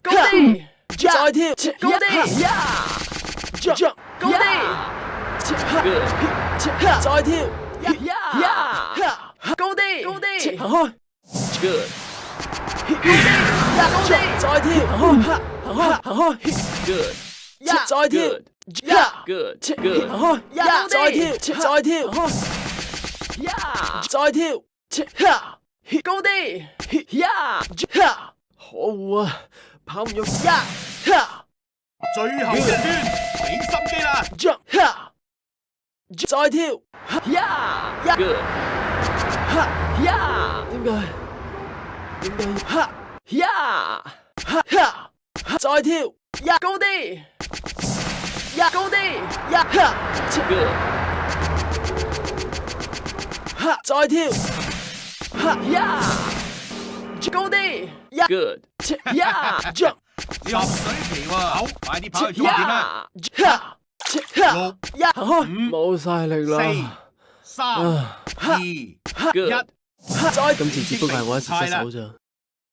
高地，再跳，高地，高地，再跳，高地，高地，行開，good，高地，再跳，行開，good，再跳，good，行開，再跳，再跳，再跳，高地，可惡啊，跑唔喐，最後一段，俾心機啦！再跳，good，點解再跳，高啲，good，再跳，高啲，good，十水期喎，好，快啲跑去終點啦！6、冇晒力啦4、3、2、1，今次只不過係我一時失手咋。